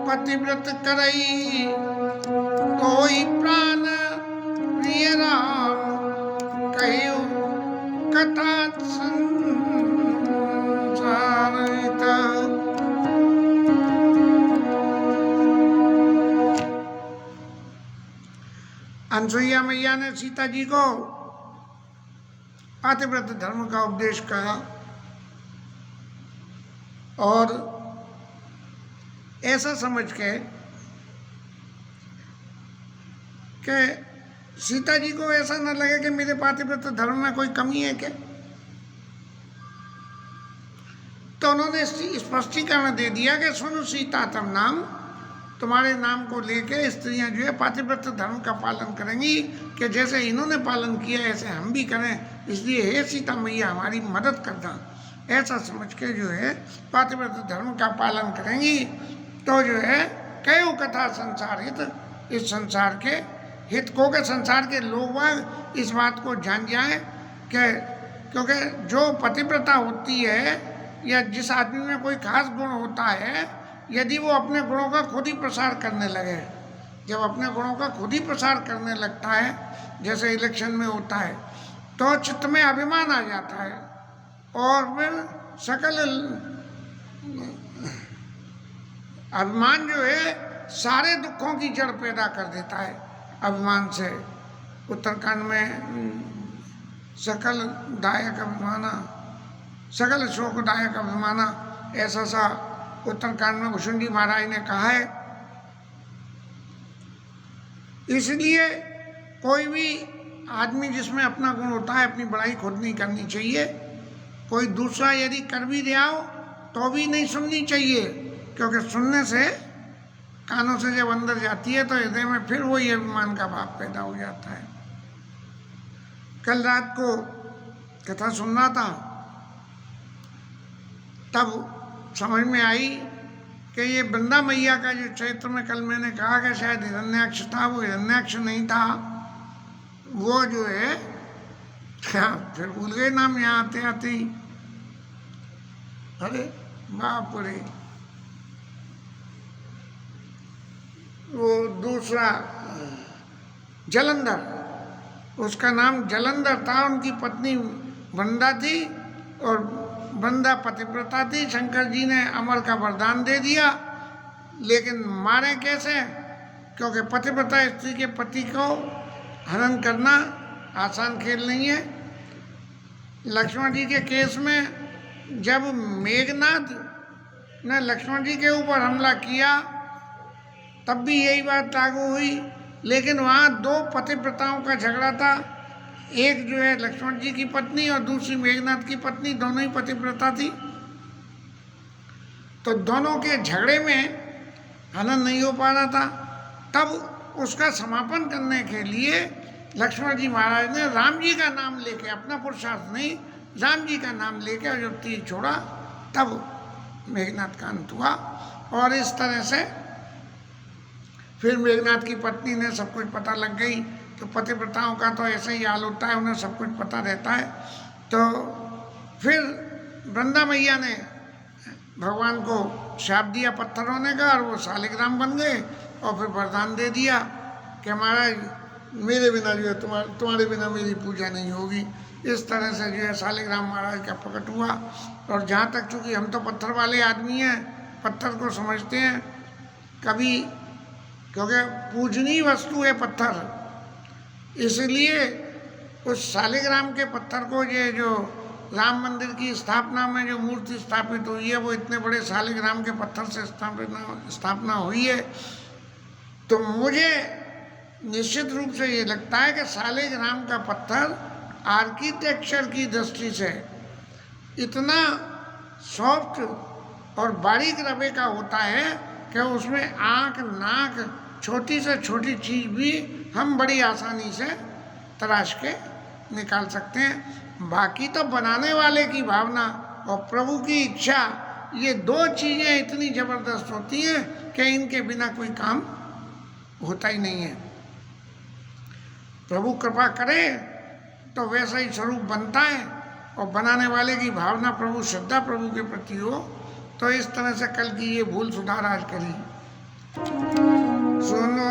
पतिव्रत करई कोई प्राण प्रिय राम कहियो कथा संसारित। अनसुईया मैया ने सीता जी को पतिव्रत धर्म का उपदेश कहा और ऐसा समझ के कि सीता जी को ऐसा न लगे कि मेरे पतिव्रत धर्म में कोई कमी है क्या, तो उन्होंने स्पष्टीकरण दे दिया कि सुनो सीता तम नाम, तुम्हारे नाम को लेके स्त्रियां जो है पतिव्रत धर्म का पालन करेंगी कि जैसे इन्होंने पालन किया ऐसे हम भी करें, इसलिए हे सीता मैया हमारी मदद करना, ऐसा समझ के जो है पतिव्रत धर्म का पालन करेंगी। तो जो है कयो कथा संसार हित, इस संसार के हित को के संसार के लोग इस बात को जान जाएं कि क्योंकि जो पतिव्रता होती है या जिस आदमी में कोई खास गुण होता है, यदि वो अपने गुणों का खुद ही प्रसार करने लगे, जब अपने गुणों का खुद ही प्रसार करने लगता है जैसे इलेक्शन में होता है, तो चित्त में अभिमान आ जाता है और फिर सकल अभिमान जो है सारे दुखों की जड़ पैदा कर देता है। अभिमान से उत्तरकांड में सकल दायक अभिमाना, सकल शोकदायक अभिमाना, ऐसा सा उत्तरकांड में भुषुंडी महाराज ने कहा है। इसलिए कोई भी आदमी जिसमें अपना गुण होता है अपनी बड़ाई खुद नहीं करनी चाहिए। कोई दूसरा यदि कर भी दिया हो तो भी नहीं सुननी चाहिए, क्योंकि सुनने से कानों से जब अंदर जाती है तो हृदय में फिर वही अभिमान का भाव पैदा हो जाता है। कल रात को कथा सुन रहा था, तब समझ में आई कि ये वृंदा मैया का जो चरित्र में कल मैंने कहा कि शायद हिरण्याक्ष था, वो हिरण्याक्ष नहीं था, वो जो है फिर भूल गए नाम यहाँ आते आते ही। अरे बाप रे, वो दूसरा जलंधर, उसका नाम जलंधर था, उनकी पत्नी वृंदा थी और वृंदा पतिव्रता थी। शंकर जी ने अमर का वरदान दे दिया, लेकिन मारे कैसे, क्योंकि पतिव्रता स्त्री के पति को हनन करना आसान खेल नहीं है। लक्ष्मण जी के केस में जब मेघनाद ने लक्ष्मण जी के ऊपर हमला किया तब भी यही बात लागू हुई, लेकिन वहाँ दो पतिव्रताओं का झगड़ा था, एक जो है लक्ष्मण जी की पत्नी और दूसरी मेघनाद की पत्नी, दोनों ही पतिव्रता थी। तो दोनों के झगड़े में हनन नहीं हो पा रहा था। तब उसका समापन करने के लिए लक्ष्मण जी महाराज ने राम जी का नाम लेके, अपना पुरुषार्थ नहीं, राम जी का नाम लेके जब तीर छोड़ा तब मेघनाद का अंत हुआ। और इस तरह से फिर मेघनाद की पत्नी ने सब कुछ पता लग गई। तो पतिव्रताओं का तो ऐसे ही हाल होता है, उन्हें सब कुछ पता रहता है। तो फिर वृंदा मैया ने भगवान को शाप दिया पत्थर होने का और वो शालिग्राम बन गए और फिर वरदान दे दिया कि महाराज मेरे बिना जो है तुम्हारे बिना मेरी पूजा नहीं होगी। इस तरह से जो है शालिग्राम महाराज का प्रकट हुआ। और जहाँ तक चूँकि हम तो पत्थर वाले आदमी हैं, पत्थर को समझते हैं कभी, क्योंकि पूजनीय वस्तु है पत्थर, इसलिए उस शालिग्राम के पत्थर को ये जो राम मंदिर की स्थापना में जो मूर्ति स्थापित हुई है वो इतने बड़े शालिग्राम के पत्थर से स्थापना हुई है। तो मुझे निश्चित रूप से ये लगता है कि शालिग्राम का पत्थर आर्किटेक्चर की दृष्टि से इतना सॉफ्ट और बारीक रवे का होता है कि उसमें आँख नाक छोटी से छोटी चीज़ भी हम बड़ी आसानी से तराश के निकाल सकते हैं। बाकी तो बनाने वाले की भावना और प्रभु की इच्छा, ये दो चीज़ें इतनी ज़बरदस्त होती हैं कि इनके बिना कोई काम होता ही नहीं है। प्रभु कृपा करे तो वैसा ही स्वरूप बनता है, और बनाने वाले की भावना प्रभु, श्रद्धा प्रभु के प्रति हो, तो इस तरह से कल की ये भूल सुधार आज करी। सुनो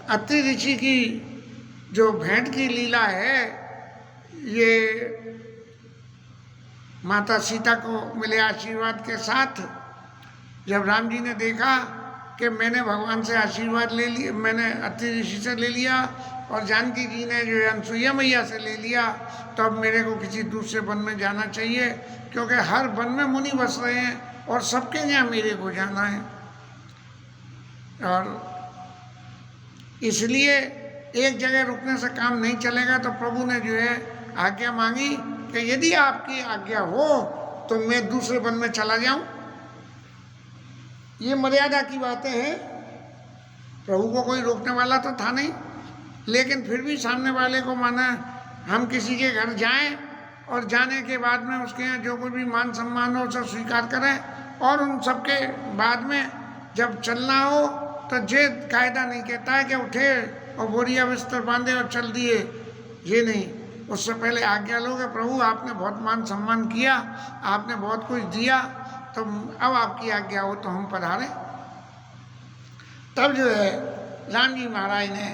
अत्रि ऋषि की जो भेंट की लीला है, ये माता सीता को मिले आशीर्वाद के साथ जब राम जी ने देखा कि मैंने भगवान से आशीर्वाद ले लिया, मैंने अत्रि ऋषि से ले लिया और जानकी जी ने जो अनसुईया मैया से ले लिया, तो अब मेरे को किसी दूसरे वन में जाना चाहिए, क्योंकि हर वन में मुनि बस रहे हैं और सबके यहाँ मेरे को जाना है। और इसलिए एक जगह रुकने से काम नहीं चलेगा, तो प्रभु ने जो है आज्ञा मांगी कि यदि आपकी आज्ञा हो तो मैं दूसरे वन में चला जाऊं। ये मर्यादा की बातें हैं। प्रभु को कोई रोकने वाला तो था नहीं, लेकिन फिर भी सामने वाले को माना हम किसी के घर जाएं और जाने के बाद में उसके यहाँ जो कोई भी मान सम्मान हो उसे स्वीकार करें, और उन सबके बाद में जब चलना हो तो जे कायदा नहीं कहता है कि उठे और बोरिया बिस्तर बांधे और चल दिए, ये नहीं। उससे पहले आज्ञा लो कि प्रभु आपने बहुत मान सम्मान किया, आपने बहुत कुछ दिया, तो अब आपकी आज्ञा हो तो हम पधारें। तब जो है राम जी महाराज ने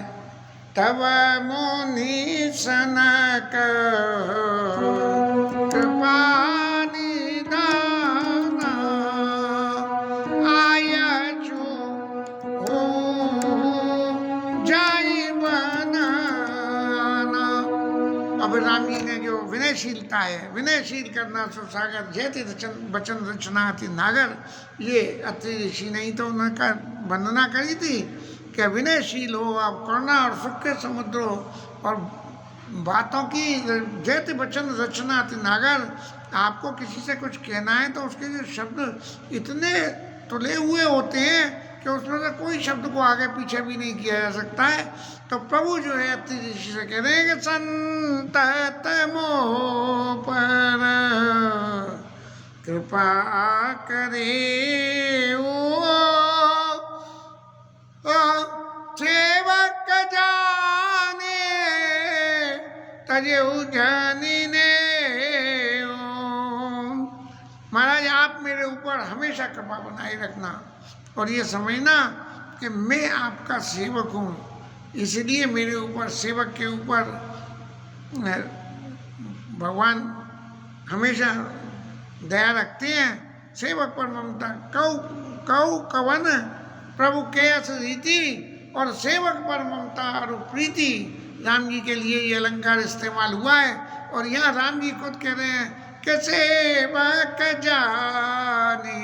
तब मुनि सनक कृपा निदाना आयचु हो जाई बनाना। अब राम जी ने जो विनयशीलता है, विनयशील करना सुसागर जयति वचन रचनाति नागर, ये अत्रि ऋषि ने ही तो उनका वंदना करी थी कि विनयशील हो आप, करुणा और सुख के समुद्र हो, और बातों की जयति वचन रचनाति नागर। आपको किसी से कुछ कहना है तो उसके जो शब्द इतने तुले हुए होते हैं कि उसमें से कोई शब्द को आगे पीछे भी नहीं किया जा सकता है। तो प्रभु जो है अत्रि ऋषि से कह रहे हैं कि संतत मोह पर कृपा करे सेवक जाने तजेऊ जानिने। महाराज आप मेरे ऊपर हमेशा कृपा बनाए रखना, और ये समझना कि मैं आपका सेवक हूँ, इसलिए मेरे ऊपर, सेवक के ऊपर भगवान हमेशा दया रखते हैं। सेवक पर ममता कौ कवन प्रभु के रीति, और सेवक पर ममता और प्रीति, राम जी के लिए ये अलंकार इस्तेमाल हुआ है। और यहाँ राम जी खुद कह रहे हैं कि सेवक जाने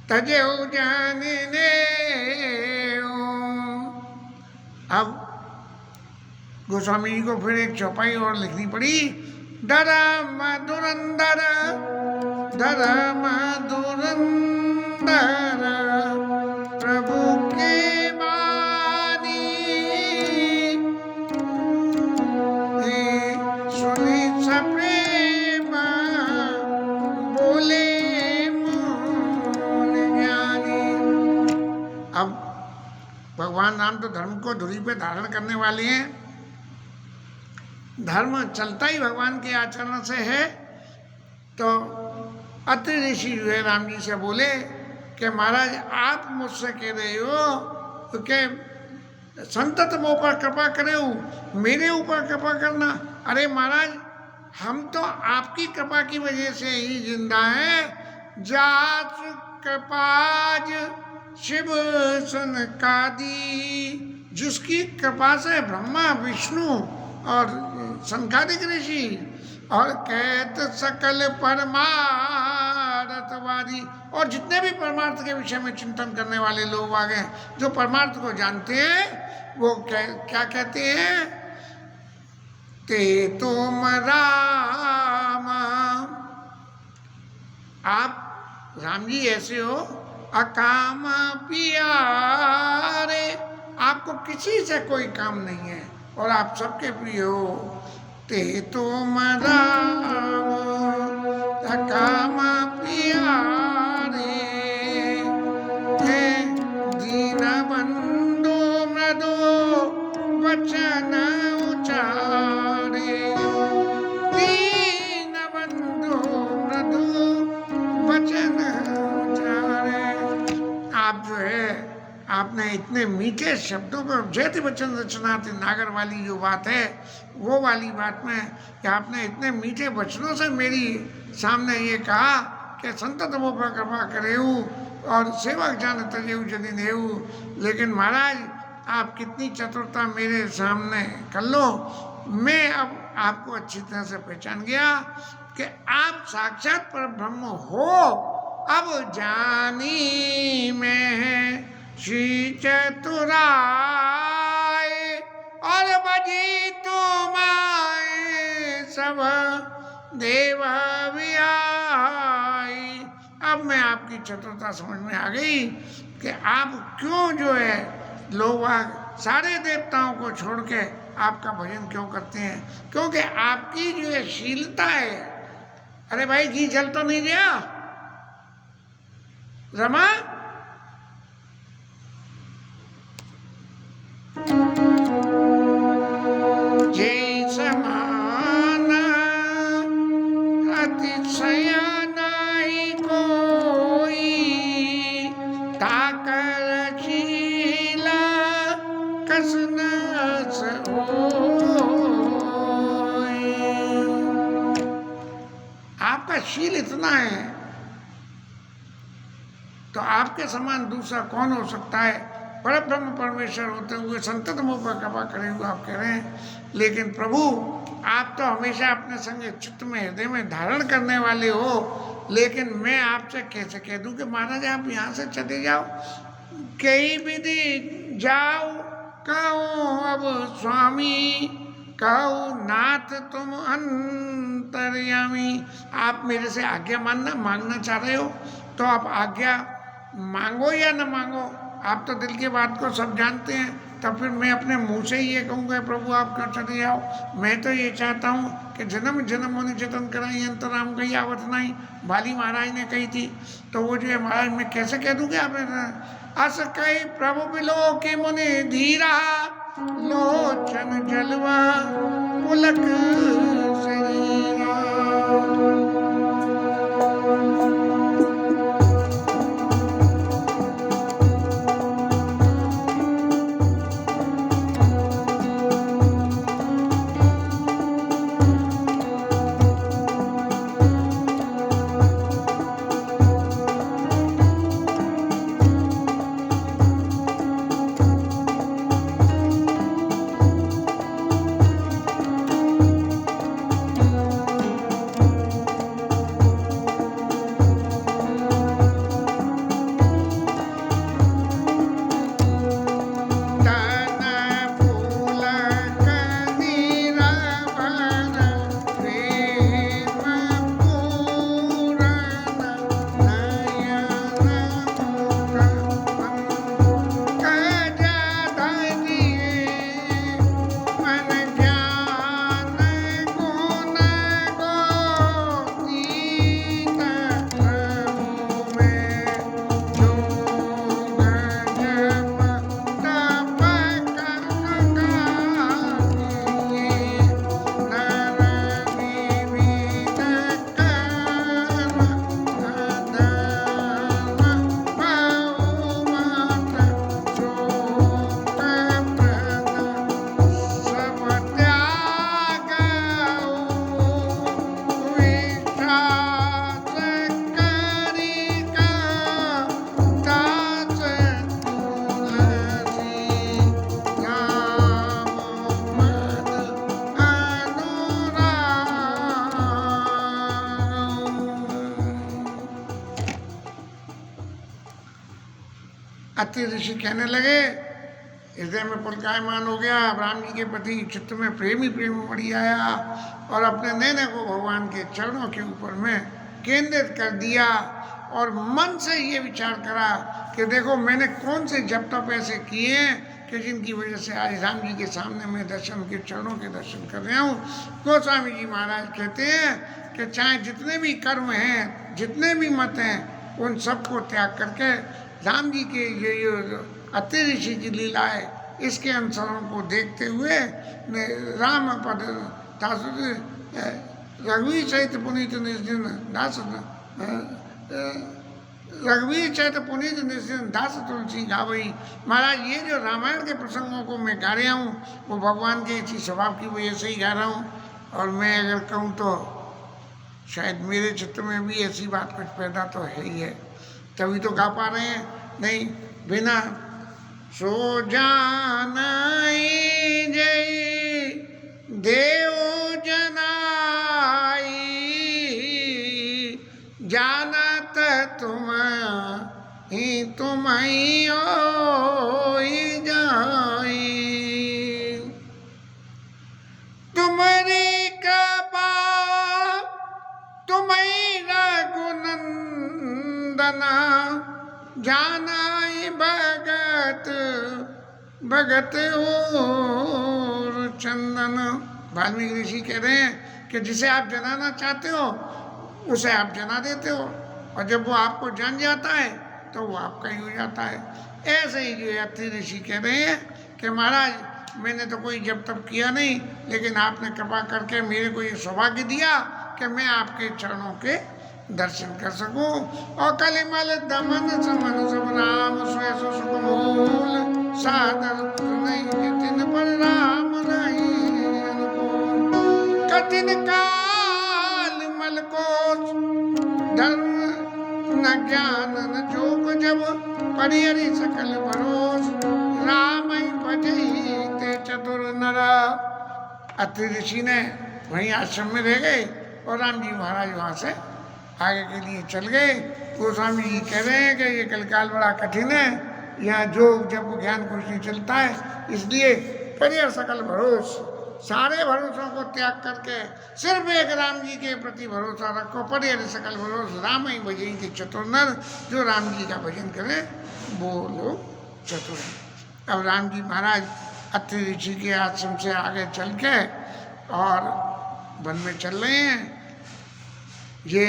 तजेऊ जानिने। अब गोस्वामी जी को फिर एक चौपाई और लिखनी पड़ी। धर्म धुरंधर धर्म धुरंधर प्रभु के बानी सुनि सप्रेम अब भगवान राम तो धर्म को धुरी पे धारण करने वाले हैं, धर्म चलता ही भगवान के आचरण से है। तो अत्रि ऋषि जो है राम जी से बोले कि महाराज आप मुझसे कह रहे हो कि संतत मोह पर कृपा करे हो, मेरे ऊपर कृपा करना। अरे महाराज हम तो आपकी कृपा की वजह से ही जिंदा हैं। जास कृपाज शिव सनकादि, जिसकी कृपा से ब्रह्मा विष्णु और सनकादिक ऋषि और कहत सकल परमार्थवादी, और जितने भी परमार्थ के विषय में चिंतन करने वाले लोग आ गए, जो परमार्थ को जानते हैं, वो क्या कहते हैं, ते तुम राम, आप राम जी ऐसे हो अकाम प्यारे, आपको किसी से कोई काम नहीं है और आप सबके प्रिय हो। ते तुम राम अकाम प्यारे, हे दीन बंधु मृदु वचन उचारे, दीन बंधु मृदु वचन उचारे। आप जो है आपने इतने मीठे शब्दों पर जयति वचन रचनाते नागर वाली जो बात है, वो वाली बात में कि आपने इतने मीठे वचनों से मेरी सामने ये कहा कि संतत वो पर कृपा करेऊ और सेवक जान तजेऊ यदि नेऊ। लेकिन महाराज आप कितनी चतुरता मेरे सामने कर लो, मैं अब आपको अच्छी तरह से पहचान गया कि आप साक्षात पर ब्रह्म हो। अब जानी मैं श्री चतुराय और बजी तुमाए सब देव वियाई। अब मैं आपकी चतुरता समझ में आ गई कि आप क्यों जो है लोग सारे देवताओं को छोड़ के आपका भजन क्यों करते हैं, क्योंकि आपकी जो है शीलता है। अरे भाई घी जल तो नहीं गया रमा, जय समान अतिशय नहीं कोई, ताकर शीला कसना आपका शील इतना है तो आपके समान दूसरा कौन हो सकता है। पर ब्रह्म परमेश्वर होते हुए संतत मुँह पर कृपा करे हुए आप कह रहे हैं, लेकिन प्रभु आप तो हमेशा अपने संग चित्त में हृदय में धारण करने वाले हो। लेकिन मैं आपसे कैसे कह दूं कि महाराज आप यहाँ से चले जाओ, कई विधि जाओ कहो अब स्वामी, कहो नाथ तुम अंतर्यामी। आप मेरे से आज्ञा मांगना चाह रहे हो तो आप आज्ञा मांगो या न मांगो, आप तो दिल की बात को सब जानते हैं। तब फिर मैं अपने मुंह से ही ये कहूँगा प्रभु आप क्यों चले जाओ। मैं तो ये चाहता हूँ कि जन्म जन्म होने जतन कराई अंतराम कही आवत नहीं, बाली महाराज ने कही थी। तो वो जो है महाराज मैं कैसे कह दूँगा आप, अस कही प्रभु बिलो के मुनि धीरा, लोचन जलवा पुलक शरीरा। अत्रि ऋषि कहने लगे, हृदय में पुलकायमान हो गया, अब राम जी के प्रति चित्त में प्रेम ही प्रेम बढ़ी आया और अपने नैने को भगवान के चरणों के ऊपर में केंद्रित कर दिया और मन से ये विचार करा कि देखो मैंने कौन से जप तप ऐसे किए हैं कि जिनकी वजह से आज राम जी के सामने मैं दर्शन के चरणों के दर्शन कर रहा हूँ। गोस्वामी जी महाराज कहते हैं कि चाहे जितने भी कर्म हैं, जितने भी मत हैं, उन सबको त्याग करके राम जी के ये अत्रि ऋषि की लीला है, इसके अनुसरण को देखते हुए राम पद रघुवीर सहित पुनीत निर्जन दास रघुवीर चैत पुनीत निर्जन दास तुलसी गावई। महाराज ये जो रामायण के प्रसंगों को मैं गा रहा हूँ वो भगवान के इसी स्वभाव की वजह से ही गा रहा हूँ। और मैं अगर कहूँ तो शायद मेरे चित्त में भी ऐसी बात कुछ पैदा तो है ही है, तभी तो गा पा रहे हैं, नहीं बिना सो जानाई जय देव जनाई जानत तुम ही तुम ही होई जाई। तुम्हारी कृपा तुम्ही रघुनंदना जानाई भगत भगत और चंदन। वाल्मीकि ऋषि कह रहे हैं कि जिसे आप जनाना चाहते हो उसे आप जना देते हो, और जब वो आपको जान जाता है तो वो आपका ही हो जाता है। ऐसे ही जो अत्रि ऋषि कह रहे हैं कि महाराज मैंने तो कोई जब तब किया नहीं, लेकिन आपने कृपा करके मेरे को ये सौभाग्य दिया कि मैं आपके चरणों के दर्शन कर सकूं। और कलिमल दमन समन सब राम स्वेश सुख मूल सादर नहीं जितिन पर राम नहीं अनुकूल। कठिन काल मल को धर्म न ज्ञान न जोग जब परिहरि सकल भरोस राम भजहि ते चतुर नरा। अत्रि ऋषि ने वहीं आश्रम में रह गए और राम जी महाराज वहाँ से आगे के लिए चल गए। गोस्वामी जी कह रहे हैं कि ये कलकाल बड़ा कठिन है, यहाँ जोग जब ज्ञान कुछ नहीं चलता है, इसलिए परिहर सकल भरोस, सारे भरोसों को त्याग करके सिर्फ एक राम जी के प्रति भरोसा रखो। परिहर सकल भरोस राम ही भजन के चतुर नर, जो राम जी का भजन करे वो लोग चतुर हैं। अब राम जी महाराज अत्रि ऋषि के आश्रम से आगे चल के और वन में चल रहे हैं। ये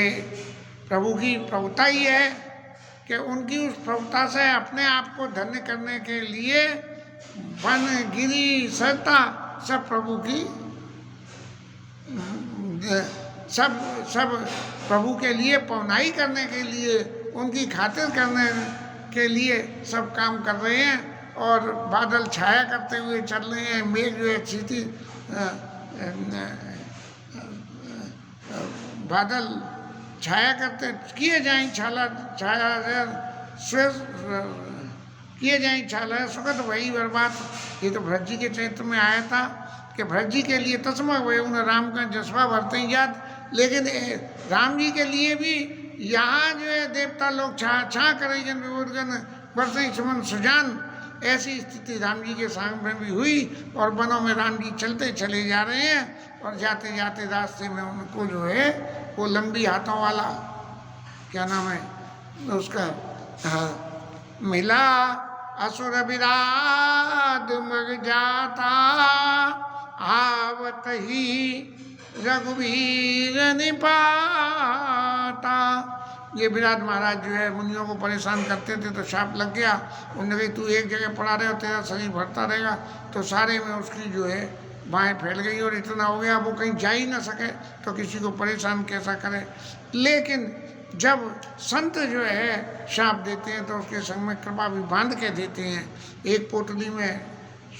प्रभु की प्रभुता ही है कि उनकी उस प्रभुता से अपने आप को धन्य करने के लिए वन गिरी सरता सब प्रभु की सब प्रभु के लिए पवनाई करने के लिए, उनकी खातिर करने के लिए सब काम कर रहे हैं। और बादल छाया करते हुए चल रहे हैं, मेघ जो है सीधी बादल छाया करते किए जाएं छाला छाया किए जाएं छाला सुखद वही बर्बाद। ये तो भरत जी के चरित्र में आया था कि भरत जी के लिए तस्मा हुए उन्हें राम का जज्बा भरते ही याद, लेकिन राम जी के लिए भी यहाँ जो है देवता लोग छा करे जन विबोधगण बरसे सुमन सुजान। ऐसी स्थिति राम जी के सामने भी हुई और वनों में राम जी चलते चले जा रहे हैं और जाते जाते रास्ते में उनको जो है वो लंबी हाथों वाला क्या नाम है उसका, हाँ, मिला असुर विराद मग जाता आवत ही रघुवीर निपाता। ये विराट महाराज जो है मुनियों को परेशान करते थे तो शाप लग गया। उन्होंने कही तू एक जगह पड़ा रहे हो तेरा शरीर भरता रहेगा, तो सारे में उसकी जो है बाहें फैल गई और इतना हो गया वो कहीं जा ही ना सके, तो किसी को परेशान कैसा करे। लेकिन जब संत जो है शाप देते हैं तो उसके संग में कृपा भी बांध के देते हैं। एक पोटली में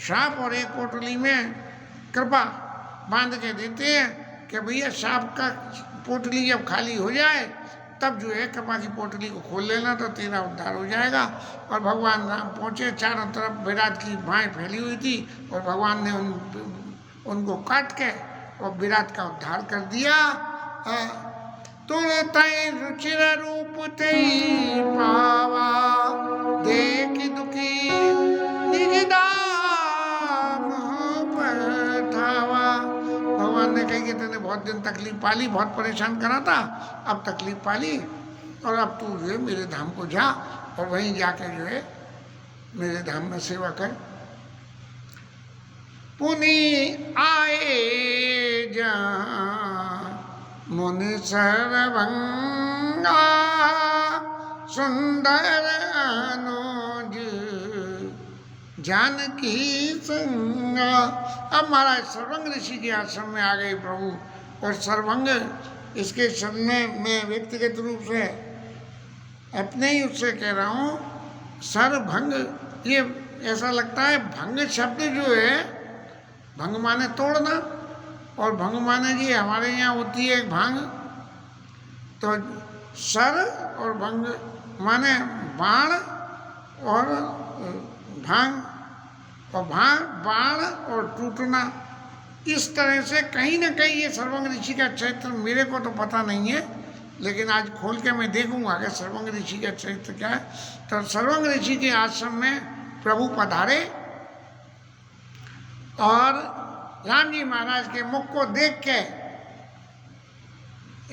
शाप और एक पोटली में कृपा बांध के देते हैं कि भैया शाप का पोटली जब खाली हो जाए तब जो है कृपा की पोटली को खोल लेना तो तेरा उद्धार हो जाएगा। और भगवान राम पहुँचे, चारों तरफ विराट की बाहें फैली हुई थी और भगवान ने उनको काट के और विराट का उद्धार कर दिया। तुर तय रुचिर रूप तई पावा देख बहुत दिन तकलीफ पाली, बहुत परेशान करा था, अब तकलीफ पाली और अब तू जो है मेरे धाम को जा और वहीं जाके जो है मेरे धाम में सेवा कर। पुनि आए जहाँ मुनि सरभंगा, सुंदर अनुज जानकी संगा। अब महाराज सर्वंग ऋषि के आश्रम में आ गए प्रभु, और सर्वंग इसके शब्द में मैं व्यक्तिगत रूप से अपने ही उससे कह रहा हूँ सरभंग, ये ऐसा लगता है भंग शब्द जो है, भंग माने तोड़ना, और भंग माने जी हमारे यहाँ होती है भांग, तो सर और भंग माने बाण और भांग, और बाण और टूटना। इस तरह से कहीं ना कहीं ये सर्वंग ऋषि का चरित्र, मेरे को तो पता नहीं है लेकिन आज खोल के मैं देखूंगा कि सर्वंग ऋषि का चरित्र क्या है। तो सर्वंग ऋषि के आश्रम में प्रभु पधारे और राम जी महाराज के मुख को देख के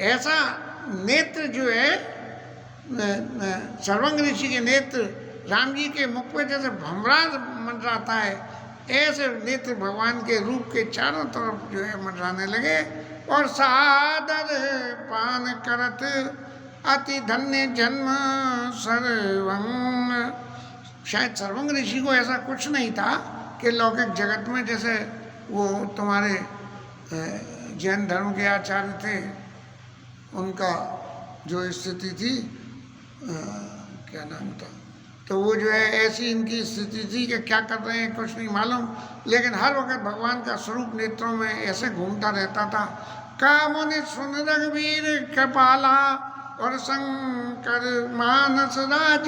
ऐसा नेत्र जो है, सर्वंग ऋषि के नेत्र राम जी के मुख पे जैसे भमरा मंडराता है, ऐसे नेत्र भगवान के रूप के चारों तरफ जो है मंडराने लगे। और सादर पान करत अति धन्य जन्म सर्वंग। शायद सर्वंग ऋषि को ऐसा कुछ नहीं था कि लौकिक जगत में जैसे वो तुम्हारे जैन धर्म के आचार्य थे, उनका जो स्थिति थी, क्या नाम था, तो वो जो है ऐसी इनकी स्थिति थी कि क्या कर रहे हैं कुछ नहीं मालूम, लेकिन हर वक्त भगवान का स्वरूप नेत्रों में ऐसे घूमता रहता था। कामुनि सुन रघुवीर कृपाला और शंकर मानस राज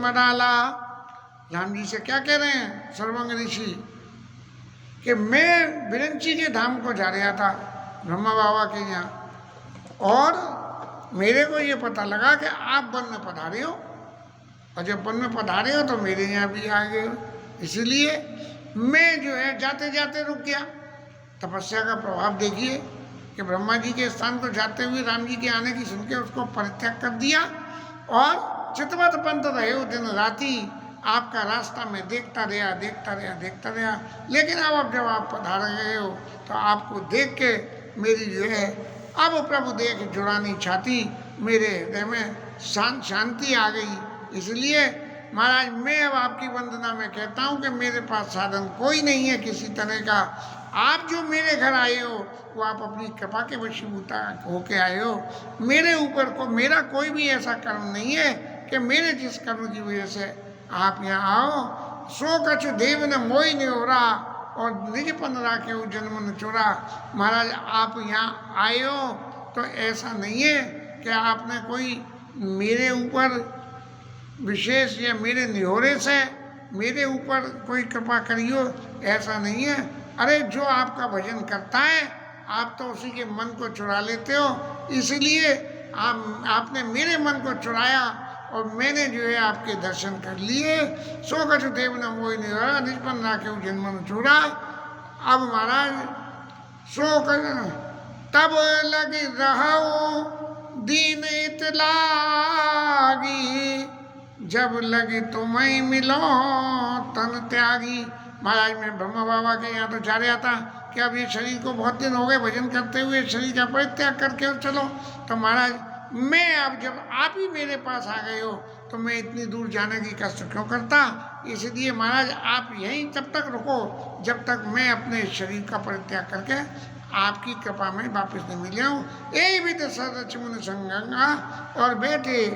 मडाला। राम जी से क्या कह रहे हैं सर्वंग ऋषि कि मैं बिरंची के धाम को जा रहा था ब्रह्मा बाबा के यहाँ, और मेरे को ये पता लगा कि आप वन में पधारे हो, और जब वन में पधारे हो तो मेरे यहाँ भी आ गए हो, इसीलिए मैं जो है जाते जाते रुक गया। तपस्या का प्रभाव देखिए कि ब्रह्मा जी के स्थान पर जाते हुए राम जी के आने की सुन के उसको परित्याग कर दिया, और चितवत पंथ रहे हो दिन राति, आपका रास्ता में देखता रहा। लेकिन अब जब आप पधार गए हो तो आपको देख के मेरी जो है अब प्रभु देख जुड़ानी छाती, मेरे हृदय में शांति आ गई। इसलिए महाराज मैं अब आपकी वंदना में कहता हूँ कि मेरे पास साधन कोई नहीं है किसी तरह का। आप जो मेरे घर आए हो वो आप अपनी कृपा के वशीभूता होके आए हो। मेरे ऊपर को मेरा कोई भी ऐसा कर्म नहीं है कि मेरे जिस कर्म की वजह से आप यहाँ आओ। सो कछु देव न मोई नहीं हो रहा और निजपन राखे हो जन्म न चोरा। महाराज आप यहाँ आए हो तो ऐसा नहीं है कि आपने कोई मेरे ऊपर विशेष या मेरे निहोरे से मेरे ऊपर कोई कृपा करी हो, ऐसा नहीं है। अरे जो आपका भजन करता है आप तो उसी के मन को चुरा लेते हो, इसलिए आपने मेरे मन को चुराया और मैंने जो है आपके दर्शन कर लिए। सो कछु देव न मोहि नहीं हो रहा निजपन राखे जन्म न चोरा। अब महाराज सो तब लगी रहो दीन इत लागी, जब लगी तुम्हें मिलो तन त्यागी। महाराज मैं ब्रह्मा बाबा के यहाँ तो जा रहा था कि अब ये शरीर को बहुत दिन हो गए भजन करते हुए, शरीर का परित्याग करके चलो। तो महाराज मैं अब जब आप ही मेरे पास आ गए हो तो मैं इतनी दूर जाने की कष्ट क्यों करता। इसलिए महाराज आप यहीं तब तक रुको जब तक मैं अपने शरीर का परित्याग करके आपकी कृपा में वापस नहीं मिल जाऊँ। यही भी तो सरचमुन संगंगा और बैठे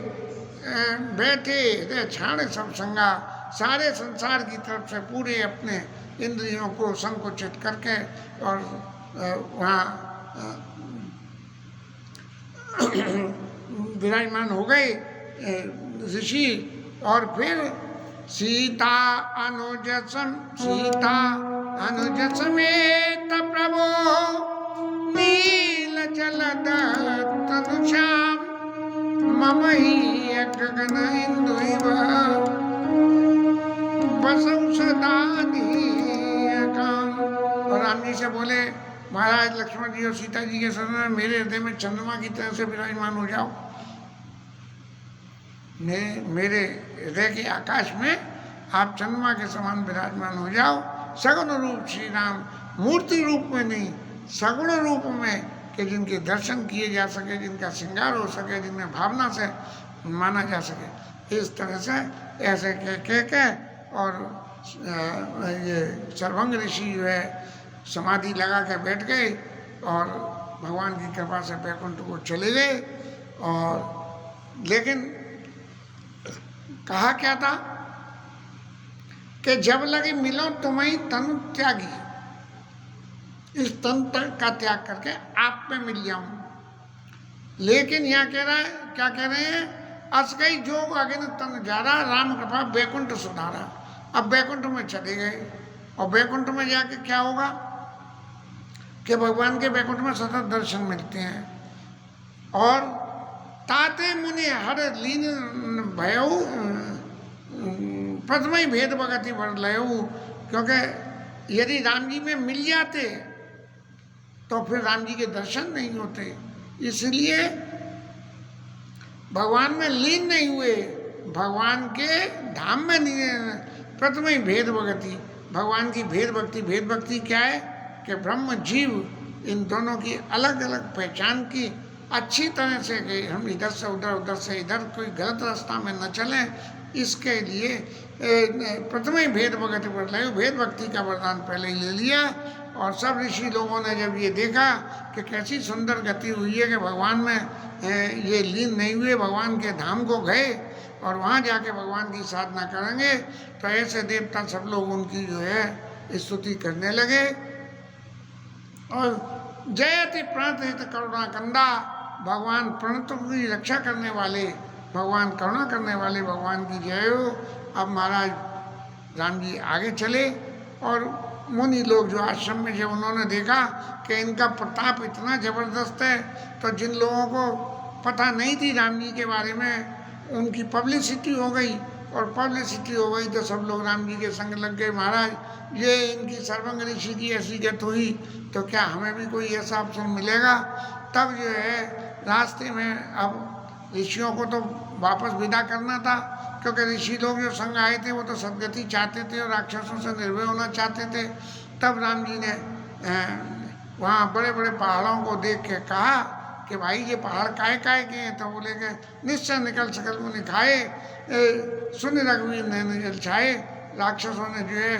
छाड़े सब संगा। सारे संसार की तरफ से पूरे अपने इंद्रियों को संकुचित करके और वहाँ विराजमान हो गए ऋषि। और फिर सीता अनुज समेत प्रभु नील जलद तनु श्याम मम ही गगन इंदु बसौ सदा काम। और राम जी से बोले महाराज लक्ष्मण जी और सीता जी के शरण में मेरे हृदय में चंद्रमा की तरह से विराजमान हो जाओ, मेरे हृदय के आकाश में आप चंद्रमा के समान विराजमान हो जाओ। सगुण रूप श्री राम, मूर्ति रूप में नहीं, सगुण रूप में, कि जिनके दर्शन किए जा सके, जिनका श्रृंगार हो सके, जिनमें भावना से माना जा सके। इस तरह से ऐसे कह के और ये सर्वंग ऋषि जो है समाधि लगा के बैठ गए और भगवान की कृपा से बैकुंठ को चले गए। और लेकिन कहा क्या था कि जब लगे मिलो तुम्हें तन त्यागी, इस तन का त्याग करके आप में मिल जाऊं। लेकिन यहाँ कह रहा है, क्या कह रहे हैं, अस गई जोग अगिन तन जा रहा, राम कृपा बैकुंठ सुधारा। अब बैकुंठ में चले गए और बैकुंठ में जाके क्या होगा कि भगवान के बैकुंठ में सतत दर्शन मिलते हैं। और ताते मुनि हर लीन भयऊ प्रथम ही भेद भगति बढ़ लयऊ, क्योंकि यदि राम जी में मिल जाते तो फिर राम जी के दर्शन नहीं होते, इसलिए भगवान में लीन नहीं हुए, भगवान के धाम में नहीं। प्रथम ही भेद भगति, भगवान की भेद भक्ति। भेद भक्ति क्या है कि ब्रह्म जीव इन दोनों की अलग अलग पहचान की अच्छी तरह से, कि हम इधर से उधर, उधर से इधर, कोई गलत रास्ता में न चलें, इसके लिए प्रथम ही भेद भगति बदलायु, भेद भक्ति का वरदान पहले ही ले लिया। और सब ऋषि लोगों ने जब ये देखा कि कैसी सुंदर गति हुई है कि भगवान में ये लीन नहीं हुए, भगवान के धाम को गए और वहाँ जाके भगवान की साधना करेंगे, तो ऐसे देवता सब लोग उनकी जो है स्तुति करने लगे। और जयति प्रणत करुणा कंदा, भगवान प्रणतों की रक्षा करने वाले, भगवान करुणा करने वाले भगवान की जय हो। अब महाराज राम जी आगे चले और मुनि लोग जो आश्रम में जब उन्होंने देखा कि इनका प्रताप इतना ज़बरदस्त है, तो जिन लोगों को पता नहीं थी राम जी के बारे में, उनकी पब्लिसिटी हो गई। और पब्लिसिटी हो गई तो सब लोग राम जी के संग लग गए। महाराज ये इनकी सर्वंग ऋषि की ऐसी गत हुई तो क्या हमें भी कोई ऐसा अवसर मिलेगा। तब जो है रास्ते में अब ऋषियों को तो वापस विदा करना था, क्योंकि ऋषि लोग जो संग आए थे वो तो सदगति चाहते थे और राक्षसों से निर्भय होना चाहते थे। तब राम जी ने वहाँ बड़े बड़े पहाड़ों को देख के कहा कि भाई ये पहाड़ काहे काहे के हैं। तो बोले कि निश्चय निकल सकल मुनि खाए, सुन रघुवीर नैन जल छाए। राक्षसों ने जो है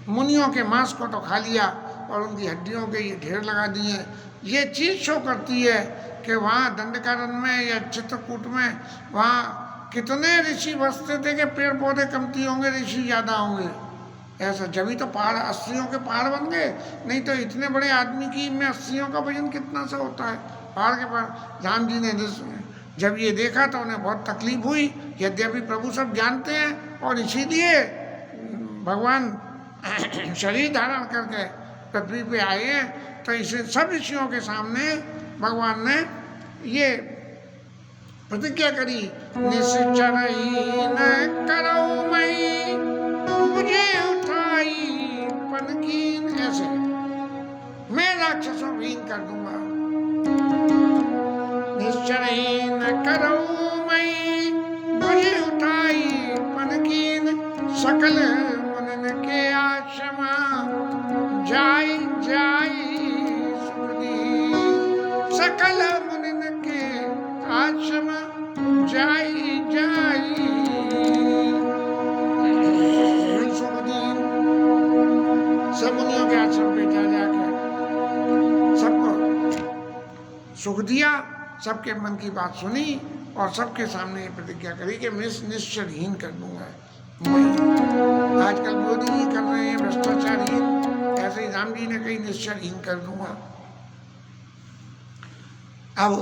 मुनियों के मांस को तो खा लिया और उनकी हड्डियों के ये ढेर लगा दिए। ये चीज़ शो करती है कि वहाँ दंडकारण्य में या चित्रकूट में वहाँ कितने ऋषि बसते थे कि पेड़ पौधे कमती होंगे, ऋषि ज़्यादा होंगे। ऐसा जब ही तो पहाड़ अस्थियों के पहाड़ बन गए, नहीं तो इतने बड़े आदमी की में अस्थियों का वजन कितना सा होता है पहाड़ के पहाड़। राम जी ने जब ये देखा तो उन्हें बहुत तकलीफ हुई। यद्यपि प्रभु सब जानते हैं और इसीलिए भगवान शरीर धारण करके पृथ्वी पे आए हैं। तो इसे सब ऋषियों के सामने भगवान ने ये प्रतिज्ञा करी, निश्चर ही न करऊं मैं, मुझे उठाई पनकीन। ऐसे मैं राक्षसों को हीन कर दूंगा। निश्चर ही न करऊं मैं, मुझे उठाई पनकीन। सकल मुनिन के आश्रमा, जाई जाई सुखदी। सकल मुनिन के आश्रमा, जाई जाई सुखदी। सब मुनियों के आश्रम पे जा जाकर सबको सुख दिया, सबके मन की बात सुनी और सबके सामने ये प्रतिज्ञा करी कि मैं निश्चरहीन कर दूंगा। आजकल मोदी जी कर रहे हैं भ्रष्टाचारहीन, ऐसे ही राम जी ने कही निश्चरहीन कर दूंगा। अब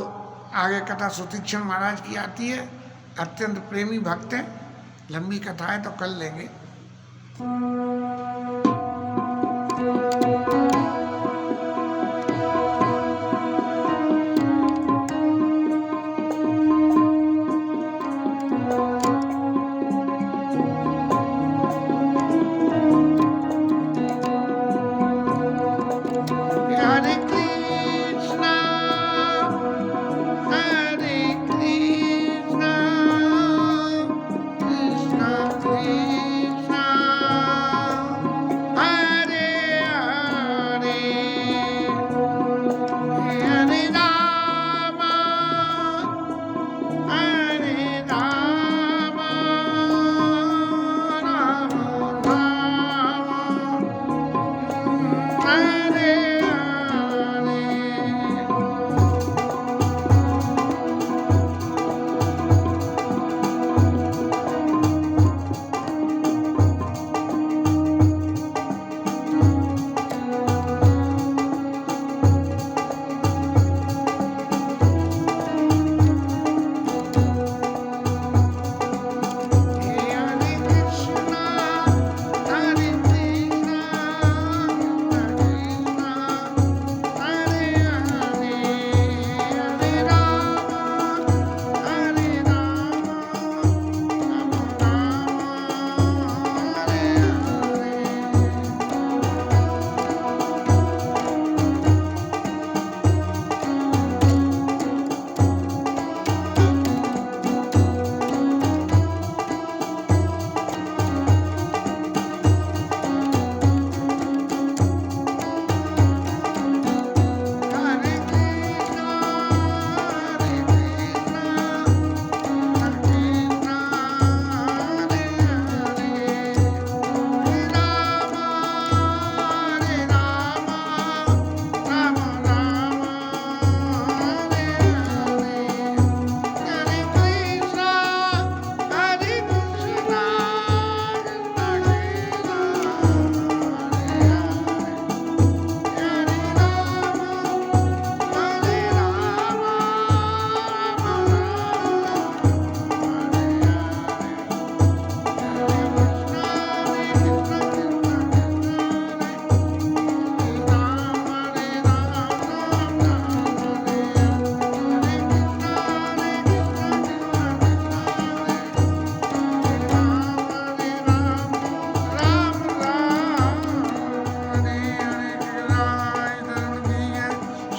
आगे कथा सुतीक्षण महाराज की आती है, अत्यंत प्रेमी भक्त हैं। लंबी कथा है तो कल लेंगे।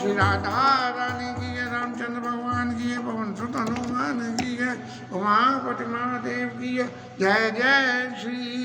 श्री राधा रानी की जय, रामचंद्र भगवान की जय, पवन सुत हनुमान की जय, उमापति महादेव की जय। जय जय श्री